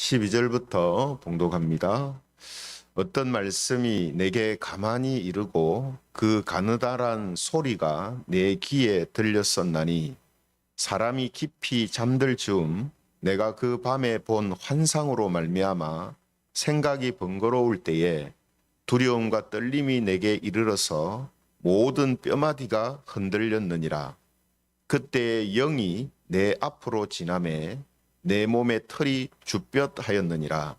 12절부터 봉독합니다. 어떤 말씀이 내게 가만히 이르고 그 가느다란 소리가 내 귀에 들렸었나니 사람이 깊이 잠들 즈음 내가 그 밤에 본 환상으로 말미암아 생각이 번거로울 때에 두려움과 떨림이 내게 이르러서 모든 뼈마디가 흔들렸느니라. 그때 영이 내 앞으로 지나매 내 몸의 털이 주뼛하였느니라.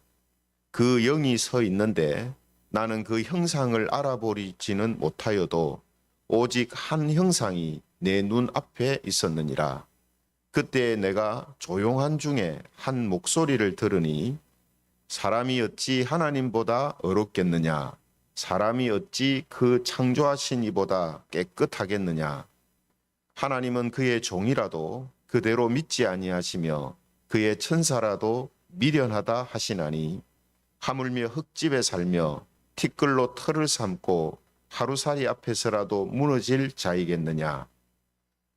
그 영이 서 있는데 나는 그 형상을 알아보지는 못하여도 오직 한 형상이 내 눈 앞에 있었느니라. 그때 내가 조용한 중에 한 목소리를 들으니 사람이 어찌 하나님보다 어렵겠느냐? 사람이 어찌 그 창조하신 이보다 깨끗하겠느냐? 하나님은 그의 종이라도 그대로 믿지 아니하시며 그의 천사라도 미련하다 하시나니 하물며 흙집에 살며 티끌로 털을 삼고 하루살이 앞에서라도 무너질 자이겠느냐.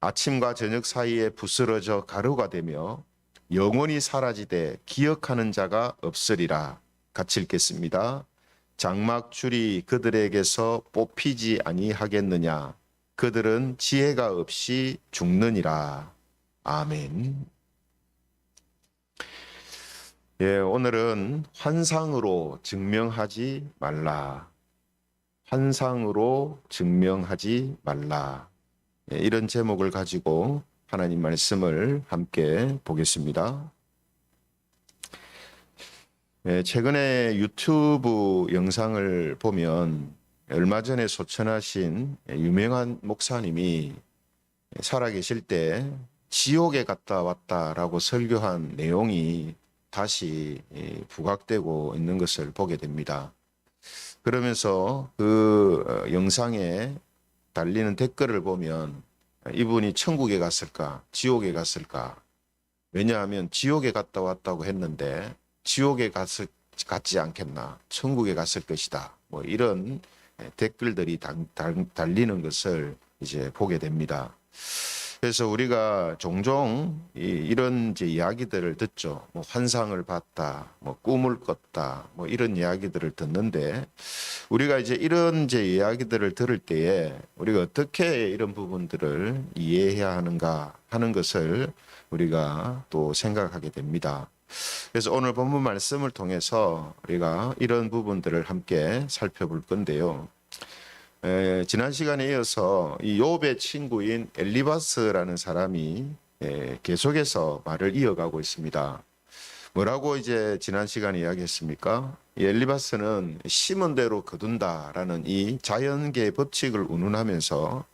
아침과 저녁 사이에 부스러져 가루가 되며 영원히 사라지되 기억하는 자가 없으리라. 같이 읽겠습니다. 장막줄이 그들에게서 뽑히지 아니하겠느냐. 그들은 지혜가 없이 죽느니라. 아멘. 오늘은 환상으로 증명하지 말라. 환상으로 증명하지 말라. 이런 제목을 가지고 하나님 말씀을 함께 보겠습니다. 최근에 유튜브 영상을 보면 얼마 전에 소천하신 유명한 목사님이 살아계실 때 지옥에 갔다 왔다라고 설교한 내용이 다시 부각되고 있는 것을 보게 됩니다. 그러면서 그 영상에 달리는 댓글을 보면 이분이 천국에 갔을까, 지옥에 갔을까? 왜냐하면 지옥에 갔다 왔다고 했는데 지옥에 갔지 않겠나, 천국에 갔을 것이다. 뭐 이런 댓글들이 달리는 것을 이제 보게 됩니다. 그래서 우리가 종종 이런 이제 이야기들을 듣죠. 뭐 환상을 봤다, 뭐 꿈을 꿨다, 뭐 이런 이야기들을 듣는데 우리가 이제 이런 이제 이야기들을 들을 때에 우리가 어떻게 이런 부분들을 이해해야 하는가 하는 것을 우리가 또 생각하게 됩니다. 그래서 오늘 본문 말씀을 통해서 우리가 이런 부분들을 함께 살펴볼 건데요. 지난 시간에 이어서 이 욥의 친구인 엘리바스라는 사람이 계속해서 말을 이어가고 있습니다. 뭐라고 이제 지난 시간에 이야기했습니까? 이 엘리바스는 심은 대로 거둔다라는 이 자연계의 법칙을 운운하면서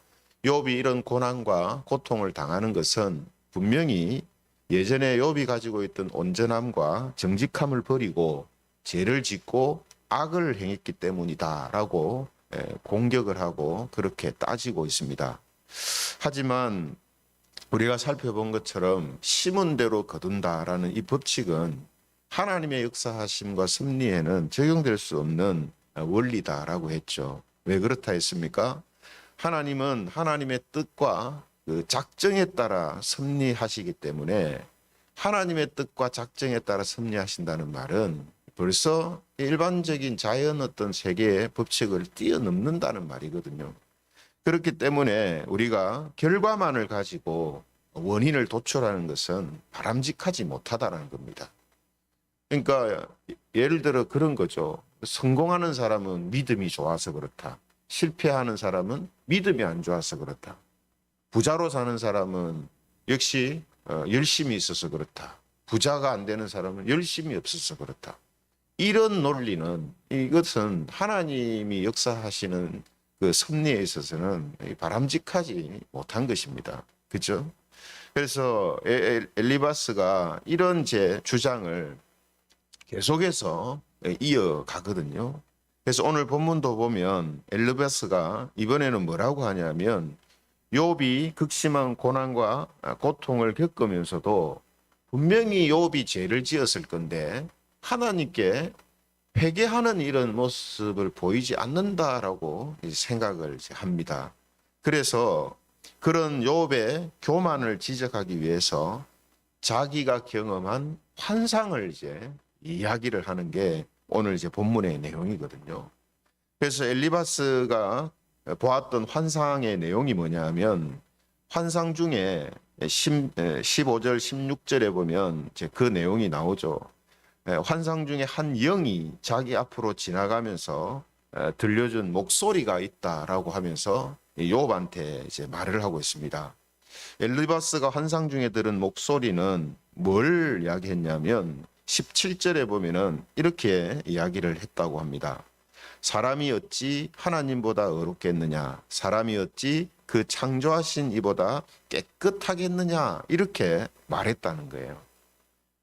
욥이 이런 고난과 고통을 당하는 것은 분명히 예전에 욥이 가지고 있던 온전함과 정직함을 버리고 죄를 짓고 악을 행했기 때문이다라고 공격을 하고 그렇게 따지고 있습니다. 하지만 우리가 살펴본 것처럼 심은 대로 거둔다라는 이 법칙은 하나님의 역사하심과 섭리에는 적용될 수 없는 원리다라고 했죠. 왜 그렇다 했습니까? 하나님은 하나님의 뜻과 그 작정에 따라 섭리하시기 때문에 하나님의 뜻과 작정에 따라 섭리하신다는 말은 벌써 일반적인 자연 어떤 세계의 법칙을 뛰어넘는다는 말이거든요. 그렇기 때문에 우리가 결과만을 가지고 원인을 도출하는 것은 바람직하지 못하다는 겁니다. 그러니까 예를 들어 그런 거죠. 성공하는 사람은 믿음이 좋아서 그렇다. 실패하는 사람은 믿음이 안 좋아서 그렇다. 부자로 사는 사람은 역시 열심이 있어서 그렇다. 부자가 안 되는 사람은 열심이 없어서 그렇다. 이런 논리는 이것은 하나님이 역사하시는 그 섭리에 있어서는 바람직하지 못한 것입니다. 그렇죠? 그래서 엘리바스가 이런 제 주장을 계속해서 이어가거든요. 그래서 오늘 본문도 보면 엘리바스가 이번에는 뭐라고 하냐면 욥이 극심한 고난과 고통을 겪으면서도 분명히 욥이 죄를 지었을 건데 하나님께 회개하는 이런 모습을 보이지 않는다라고 생각을 합니다. 그래서 그런 욥의 교만을 지적하기 위해서 자기가 경험한 환상을 이제 이야기를 하는 게 오늘 이제 본문의 내용이거든요. 그래서 엘리바스가 보았던 환상의 내용이 뭐냐면 환상 중에 15절, 16절에 보면 이제 그 내용이 나오죠. 환상 중에 한 영이 자기 앞으로 지나가면서 들려준 목소리가 있다라고 하면서 욥한테 이제 말을 하고 있습니다. 엘리바스가 환상 중에 들은 목소리는 뭘 이야기했냐면 17절에 보면은 이렇게 이야기를 했다고 합니다. 사람이 어찌 하나님보다 의롭겠느냐? 사람이 어찌 그 창조하신 이보다 깨끗하겠느냐? 이렇게 말했다는 거예요.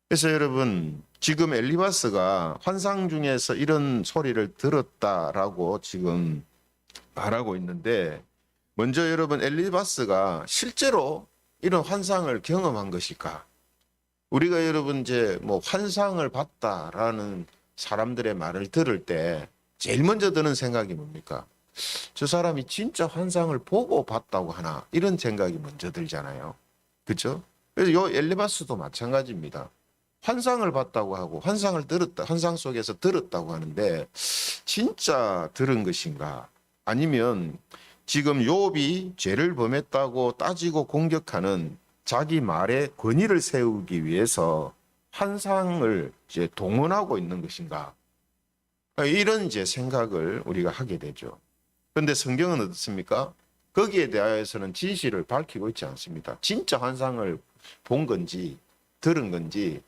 그래서 여러분, 지금 엘리바스가 환상 중에서 이런 소리를 들었다라고 지금 말하고 있는데, 먼저 여러분, 엘리바스가 실제로 이런 환상을 경험한 것일까? 우리가 여러분 이제 뭐 환상을 봤다라는 사람들의 말을 들을 때 제일 먼저 드는 생각이 뭡니까? 저 사람이 진짜 환상을 보고 봤다고 하나? 이런 생각이 먼저 들잖아요. 그렇죠? 그래서 요 엘리바스도 마찬가지입니다. 환상을 봤다고 하고 환상을 들었다, 환상 속에서 들었다고 하는데 진짜 들은 것인가? 아니면 지금 욥이 죄를 범했다고 따지고 공격하는 자기 말에 권위를 세우기 위해서 환상을 이제 동원하고 있는 것인가? 이런 이제 생각을 우리가 하게 되죠. 그런데 성경은 어떻습니까? 거기에 대하여서는 진실을 밝히고 있지 않습니다. 진짜 환상을 본 건지 들은 건지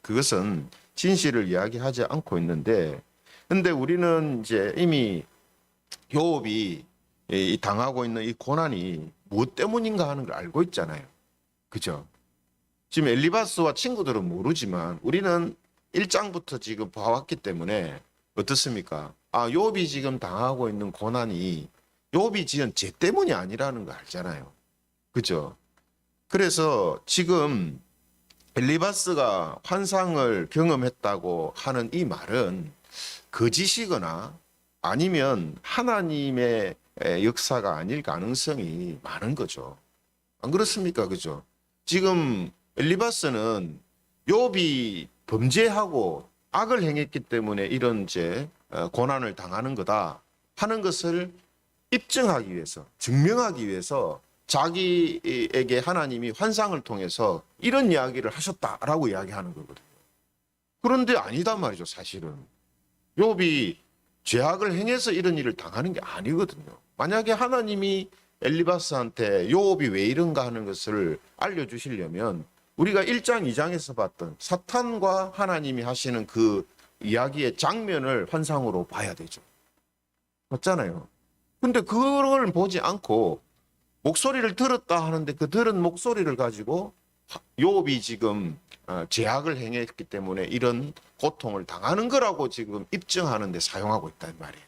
그것은 진실을 이야기하지 않고 있는데, 근데 우리는 이제 이미 욥이 이 당하고 있는 이 고난이 무엇 때문인가 하는 걸 알고 있잖아요. 그죠? 지금 엘리바스와 친구들은 모르지만 우리는 1장부터 지금 봐왔기 때문에 어떻습니까? 욥이 지금 당하고 있는 고난이 욥이 지은 죄 때문이 아니라는 거 알잖아요. 그죠? 그래서 지금 엘리바스가 환상을 경험했다고 하는 이 말은 거짓이거나 아니면 하나님의 역사가 아닐 가능성이 많은 거죠. 안 그렇습니까? 그죠? 지금 엘리바스는 욥이 범죄하고 악을 행했기 때문에 이런 이제 고난을 당하는 거다 하는 것을 입증하기 위해서, 증명하기 위해서 자기에게 하나님이 환상을 통해서 이런 이야기를 하셨다라고 이야기하는 거거든요. 그런데 아니단 말이죠, 사실은. 욥이 죄악을 행해서 이런 일을 당하는 게 아니거든요. 만약에 하나님이 엘리바스한테 욥이 왜 이런가 하는 것을 알려주시려면 우리가 1장, 2장에서 봤던 사탄과 하나님이 하시는 그 이야기의 장면을 환상으로 봐야 되죠. 맞잖아요. 근데 그걸 보지 않고 목소리를 들었다 하는데 그 들은 목소리를 가지고 욥이 지금 죄악을 행했기 때문에 이런 고통을 당하는 거라고 지금 입증하는 데 사용하고 있단 말이에요.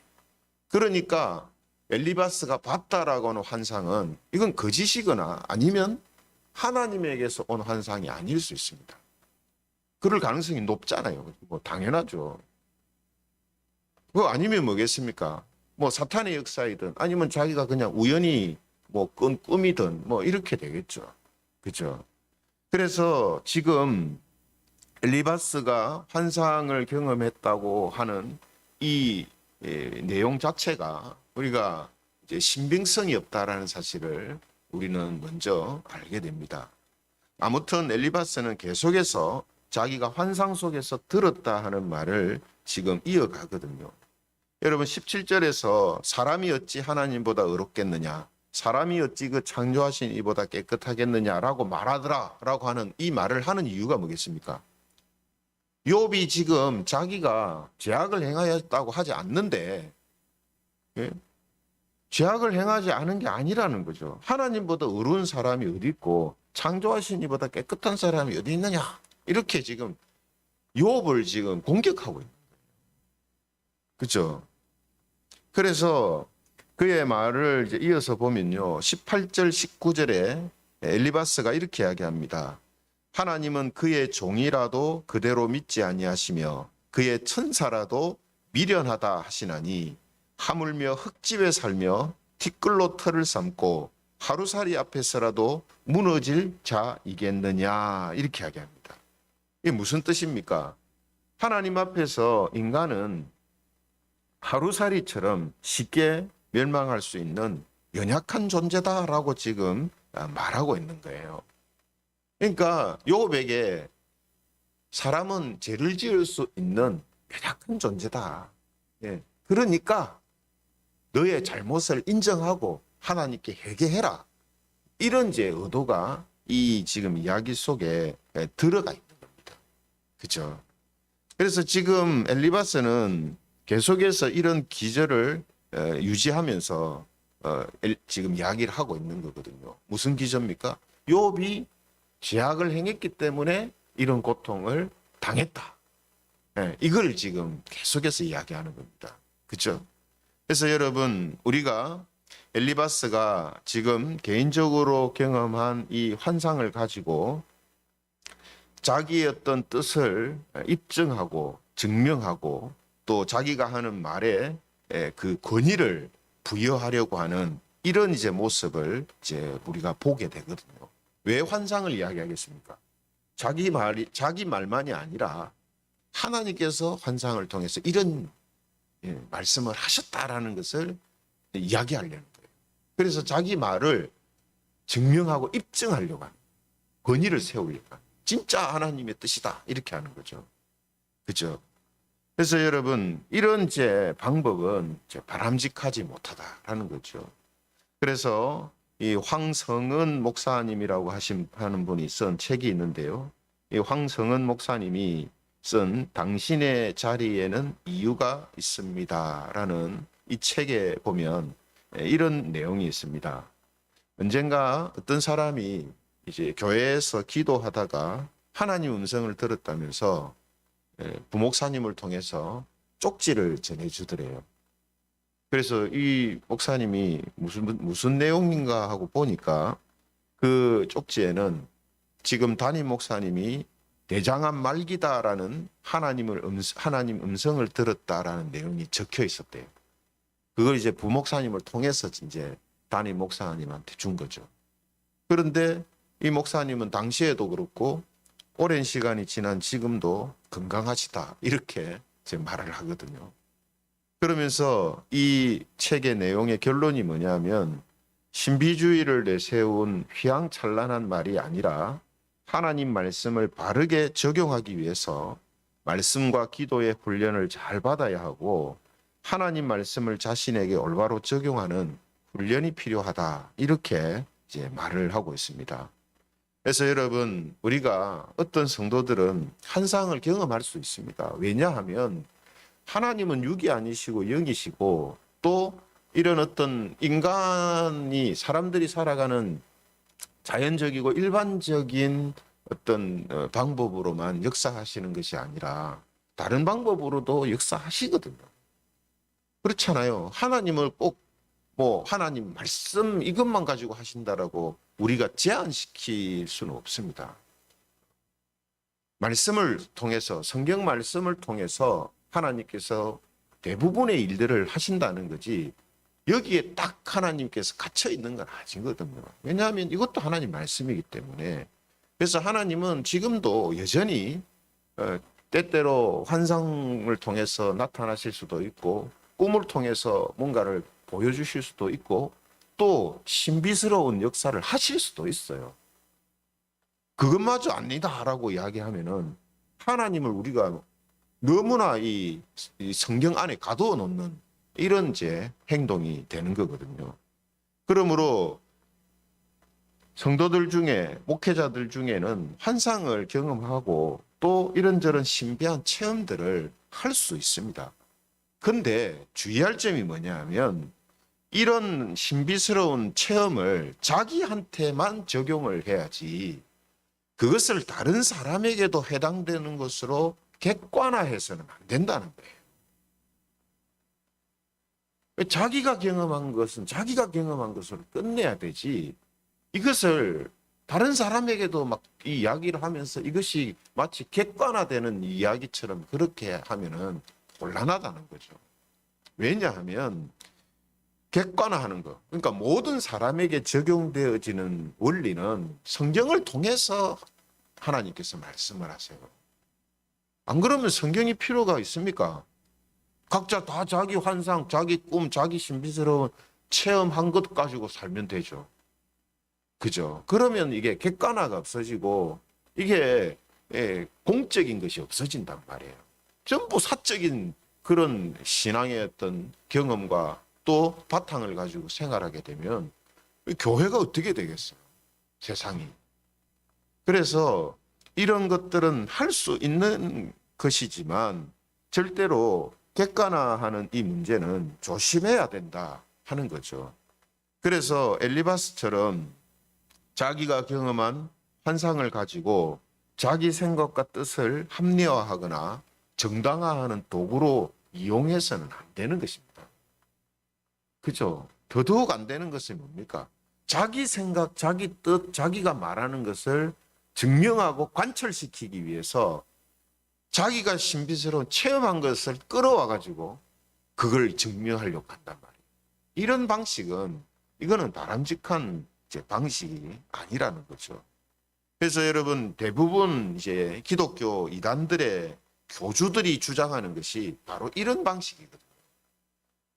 그러니까 엘리바스가 봤다라고 하는 환상은 이건 거짓이거나 아니면 하나님에게서 온 환상이 아닐 수 있습니다. 그럴 가능성이 높잖아요. 뭐 당연하죠. 그거 아니면 뭐겠습니까? 뭐 사탄의 역사이든 아니면 자기가 그냥 우연히 뭐 꿈이든 뭐 이렇게 되겠죠. 그죠? 그래서 지금 엘리바스가 환상을 경험했다고 하는 이 내용 자체가 우리가 이제 신빙성이 없다라는 사실을 우리는 먼저 알게 됩니다. 아무튼 엘리바스는 계속해서 자기가 환상 속에서 들었다 하는 말을 지금 이어가거든요. 여러분 17절에서 사람이 어찌 하나님보다 의롭겠느냐, 사람이 어찌 그 창조하신 이보다 깨끗하겠느냐라고 말하더라라고 하는 이 말을 하는 이유가 뭐겠습니까? 욥이 지금 자기가 죄악을 행하였다고 하지 않는데 죄악을 행하지 않은 게 아니라는 거죠. 하나님보다 의로운 사람이 어디 있고 창조하신 이보다 깨끗한 사람이 어디 있느냐, 이렇게 지금 욥을 지금 공격하고 있는 거예요. 그렇죠? 그래서 그의 말을 이제 이어서 보면요, 18절 19절에 엘리바스가 이렇게 이야기합니다. 하나님은 그의 종이라도 그대로 믿지 아니하시며 그의 천사라도 미련하다 하시나니 하물며 흙집에 살며 티끌로 털을 삼고 하루살이 앞에서라도 무너질 자이겠느냐, 이렇게 이야기합니다. 이게 무슨 뜻입니까? 하나님 앞에서 인간은 하루살이처럼 쉽게 멸망할 수 있는 연약한 존재다라고 지금 말하고 있는 거예요. 그러니까 욥에게 사람은 죄를 지을 수 있는 연약한 존재다. 예. 그러니까 너의 잘못을 인정하고 하나님께 회개해라. 이런 이제 의도가 이 지금 이야기 속에 들어가 있는 겁니다. 그렇죠? 그래서 지금 엘리바스는 계속해서 이런 기저를 유지하면서 지금 이야기를 하고 있는 거거든요. 무슨 기저입니까? 욥이 죄악을 행했기 때문에 이런 고통을 당했다. 이걸 지금 계속해서 이야기하는 겁니다. 그렇죠? 그래서 여러분, 우리가 엘리바스가 지금 개인적으로 경험한 이 환상을 가지고 자기의 어떤 뜻을 입증하고 증명하고 또 자기가 하는 말에 그 권위를 부여하려고 하는 이런 이제 모습을 이제 우리가 보게 되거든요. 왜 환상을 이야기하겠습니까? 자기 말만이 아니라 하나님께서 환상을 통해서 이런 말씀을 하셨다라는 것을 이야기하려는 거예요. 그래서 자기 말을 증명하고 입증하려고 하는, 권위를 세우려고 하는, 진짜 하나님의 뜻이다 이렇게 하는 거죠. 그죠? 그래서 여러분, 이런 제 방법은 바람직하지 못하다라는 거죠. 그래서 이 황성은 목사님이라고 하는 분이 쓴 책이 있는데요. 이 황성은 목사님이 쓴 당신의 자리에는 이유가 있습니다라는 이 책에 보면 이런 내용이 있습니다. 언젠가 어떤 사람이 이제 교회에서 기도하다가 하나님 음성을 들었다면서 부목사님을 통해서 쪽지를 전해주더래요. 그래서 이 목사님이 무슨 내용인가 하고 보니까 그 쪽지에는 지금 담임 목사님이 대장암 말기다라는 하나님 음성을 들었다라는 내용이 적혀 있었대요. 그걸 이제 부목사님을 통해서 이제 담임 목사님한테 준 거죠. 그런데 이 목사님은 당시에도 그렇고 오랜 시간이 지난 지금도 건강하시다 이렇게 이제 말을 하거든요. 그러면서 이 책의 내용의 결론이 뭐냐면 신비주의를 내세운 휘황찬란한 말이 아니라 하나님 말씀을 바르게 적용하기 위해서 말씀과 기도의 훈련을 잘 받아야 하고 하나님 말씀을 자신에게 올바로 적용하는 훈련이 필요하다 이렇게 이제 말을 하고 있습니다. 그래서 여러분, 우리가 어떤 성도들은 환상을 경험할 수 있습니다. 왜냐하면 하나님은 육이 아니시고 영이시고 또 이런 어떤 인간이 사람들이 살아가는 자연적이고 일반적인 어떤 방법으로만 역사하시는 것이 아니라 다른 방법으로도 역사하시거든요. 그렇잖아요. 하나님을 꼭 하나님 말씀 이것만 가지고 하신다라고 우리가 제한시킬 수는 없습니다. 말씀을 통해서, 성경 말씀을 통해서 하나님께서 대부분의 일들을 하신다는 거지 여기에 딱 하나님께서 갇혀 있는 건 아니거든요. 왜냐하면 이것도 하나님 말씀이기 때문에. 그래서 하나님은 지금도 여전히 때때로 환상을 통해서 나타나실 수도 있고 꿈을 통해서 뭔가를 보여주실 수도 있고 또 신비스러운 역사를 하실 수도 있어요. 그것마저 아니다라고 이야기하면은 하나님을 우리가 너무나 이 성경 안에 가두어 놓는 이런 제 행동이 되는 거거든요. 그러므로 성도들 중에, 목회자들 중에는 환상을 경험하고 또 이런저런 신비한 체험들을 할 수 있습니다. 근데 주의할 점이 뭐냐 하면 이런 신비스러운 체험을 자기한테만 적용을 해야지 그것을 다른 사람에게도 해당되는 것으로 객관화해서는 안 된다는 거예요. 자기가 경험한 것은 자기가 경험한 것으로 끝내야 되지 이것을 다른 사람에게도 막 이야기를 하면서 이것이 마치 객관화되는 이야기처럼 그렇게 하면은 곤란하다는 거죠. 왜냐하면 객관화하는 것, 그러니까 모든 사람에게 적용되어지는 원리는 성경을 통해서 하나님께서 말씀을 하세요. 안 그러면 성경이 필요가 있습니까? 각자 다 자기 환상, 자기 꿈, 자기 신비스러운 체험한 것 가지고 살면 되죠. 그죠? 그러면 이게 객관화가 없어지고 이게 공적인 것이 없어진단 말이에요. 전부 사적인 그런 신앙의 어떤 경험과 또 바탕을 가지고 생활하게 되면 교회가 어떻게 되겠어요? 세상이. 그래서 이런 것들은 할 수 있는 것이지만 절대로 객관화하는 이 문제는 조심해야 된다 하는 거죠. 그래서 엘리바스처럼 자기가 경험한 환상을 가지고 자기 생각과 뜻을 합리화하거나 정당화하는 도구로 이용해서는 안 되는 것입니다. 그죠? 더더욱 안 되는 것이 뭡니까? 자기 생각, 자기 뜻, 자기가 말하는 것을 증명하고 관철시키기 위해서 자기가 신비스러운 체험한 것을 끌어와 가지고 그걸 증명하려고 한단 말이에요. 이런 방식은 이거는 바람직한 방식이 아니라는 거죠. 그래서 여러분 대부분 이제 기독교 이단들의 교주들이 주장하는 것이 바로 이런 방식이거든요.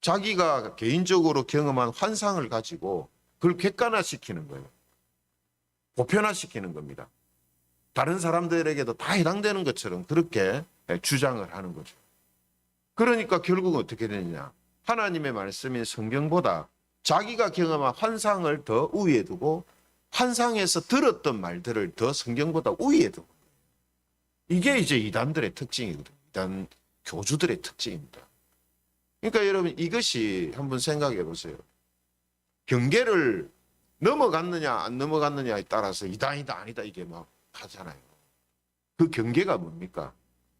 자기가 개인적으로 경험한 환상을 가지고 그걸 객관화시키는 거예요. 보편화시키는 겁니다. 다른 사람들에게도 다 해당되는 것처럼 그렇게 주장을 하는 거죠. 그러니까 결국은 어떻게 되느냐. 하나님의 말씀인 성경보다 자기가 경험한 환상을 더 우위에 두고 환상에서 들었던 말들을 더 성경보다 우위에 두고 이게 이제 이단들의 특징이거든요. 이단 교주들의 특징입니다. 그러니까 여러분 이것이 한번 생각해 보세요. 경계를 넘어갔느냐 안 넘어갔느냐에 따라서 이단이다 아니다 이게 막 하잖아요. 그 경계가 뭡니까?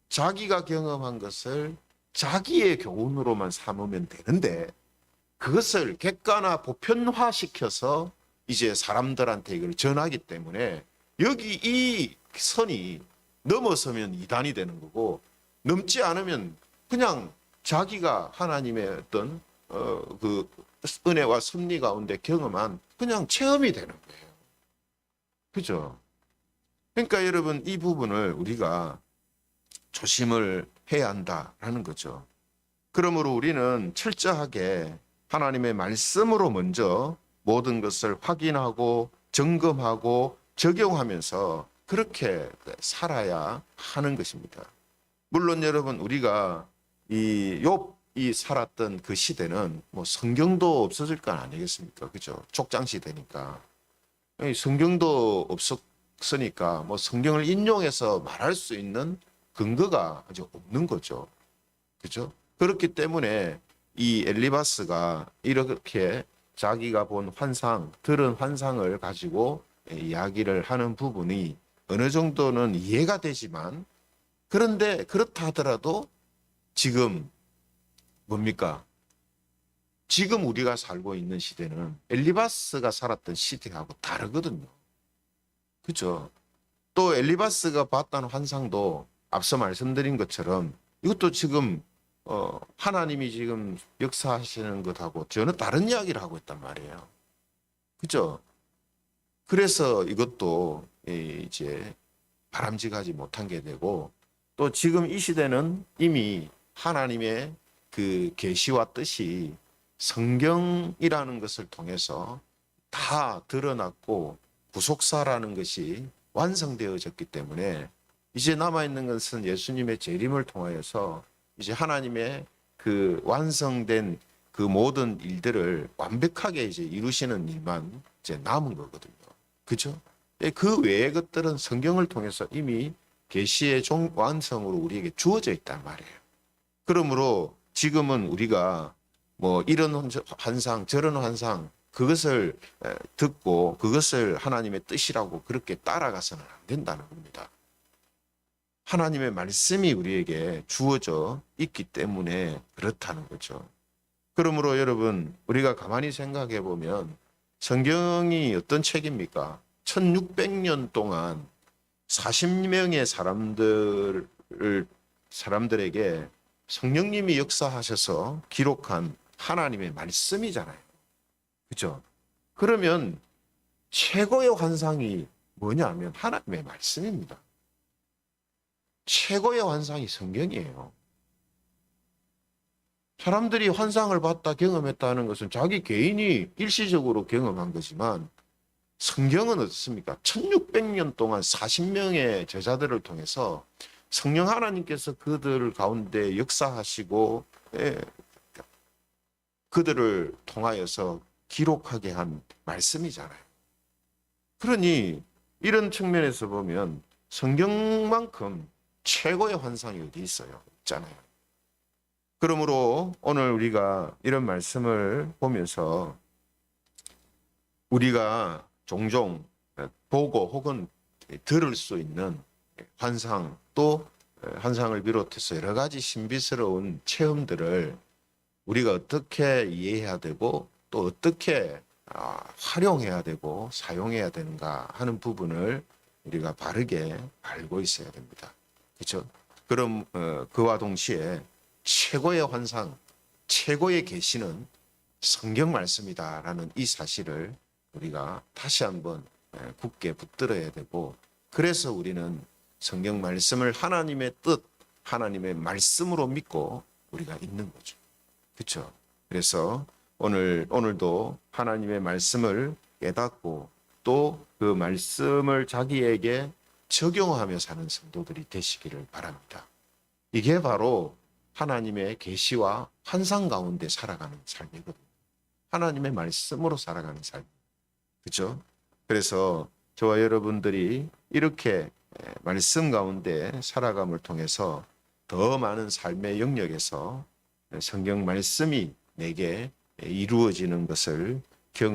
자기가 경험한 것을 자기의 교훈으로만 삼으면 되는데 그것을 객관화 보편화시켜서 이제 사람들한테 이걸 전하기 때문에 여기 이 선이 넘어서면 이단이 되는 거고 넘지 않으면 그냥 자기가 하나님의 어떤 그 은혜와 섭리 가운데 경험한 그냥 체험이 되는 거예요. 그죠? 그러니까 여러분 이 부분을 우리가 조심을 해야 한다라는 거죠. 그러므로 우리는 철저하게 하나님의 말씀으로 먼저 모든 것을 확인하고 점검하고 적용하면서 그렇게 살아야 하는 것입니다. 물론 여러분 우리가 이 욥이 살았던 그 시대는 뭐 성경도 없어질 건 아니겠습니까? 그죠? 족장 시대니까. 성경도 없었으니까 뭐 성경을 인용해서 말할 수 있는 근거가 아주 없는 거죠. 그죠? 그렇기 때문에 이 엘리바스가 이렇게 자기가 본 환상, 들은 환상을 가지고 이야기를 하는 부분이 어느 정도는 이해가 되지만 그런데 그렇다 하더라도 지금 뭡니까? 지금 우리가 살고 있는 시대는 엘리바스가 살았던 시대하고 다르거든요. 그렇죠? 또 엘리바스가 봤다는 환상도 앞서 말씀드린 것처럼 이것도 지금 하나님이 지금 역사하시는 것하고 전혀 다른 이야기를 하고 있단 말이에요. 그렇죠? 그래서 이것도 이제 바람직하지 못한 게 되고 또 지금 이 시대는 이미 하나님의 그 계시와 뜻이 성경이라는 것을 통해서 다 드러났고 구속사라는 것이 완성되어졌기 때문에 이제 남아있는 것은 예수님의 재림을 통하여서 이제 하나님의 그 완성된 그 모든 일들을 완벽하게 이제 이루시는 일만 이제 남은 거거든요. 그죠? 그 외의 것들은 성경을 통해서 이미 계시의 완성으로 우리에게 주어져 있단 말이에요. 그러므로 지금은 우리가 뭐 이런 환상 저런 환상 그것을 듣고 그것을 하나님의 뜻이라고 그렇게 따라가서는 안 된다는 겁니다. 하나님의 말씀이 우리에게 주어져 있기 때문에 그렇다는 거죠. 그러므로 여러분 우리가 가만히 생각해 보면 성경이 어떤 책입니까? 1600년 동안 40명의 사람들에게 성령님이 역사하셔서 기록한 하나님의 말씀이잖아요. 그렇죠? 그러면 최고의 환상이 뭐냐면 하나님의 말씀입니다. 최고의 환상이 성경이에요. 사람들이 환상을 봤다, 경험했다는 것은 자기 개인이 일시적으로 경험한 거지만 성경은 어떻습니까? 1600년 동안 40명의 제자들을 통해서 성령 하나님께서 그들 가운데 역사하시고 그들을 통하여서 기록하게 한 말씀이잖아요. 그러니 이런 측면에서 보면 성경만큼 최고의 환상이 어디 있어요? 있잖아요. 그러므로 오늘 우리가 이런 말씀을 보면서 우리가 종종 보고 혹은 들을 수 있는 환상, 또 환상을 비롯해서 여러 가지 신비스러운 체험들을 우리가 어떻게 이해해야 되고 또 어떻게 활용해야 되고 사용해야 되는가 하는 부분을 우리가 바르게 알고 있어야 됩니다. 그렇죠? 그럼 그와 동시에 최고의 환상, 최고의 계시는 성경 말씀이다라는 이 사실을 우리가 다시 한번 굳게 붙들어야 되고, 그래서 우리는 성경 말씀을 하나님의 뜻, 하나님의 말씀으로 믿고 우리가 있는 거죠. 그렇죠? 그래서 오늘도 하나님의 말씀을 깨닫고 또 그 말씀을 자기에게 적용하며 사는 성도들이 되시기를 바랍니다. 이게 바로 하나님의 계시와 환상 가운데 살아가는 삶이거든요. 하나님의 말씀으로 살아가는 삶. 그렇죠? 그래서 저와 여러분들이 이렇게 말씀 가운데 살아감을 통해서 더 많은 삶의 영역에서 성경 말씀이 내게 이루어지는 것을 경험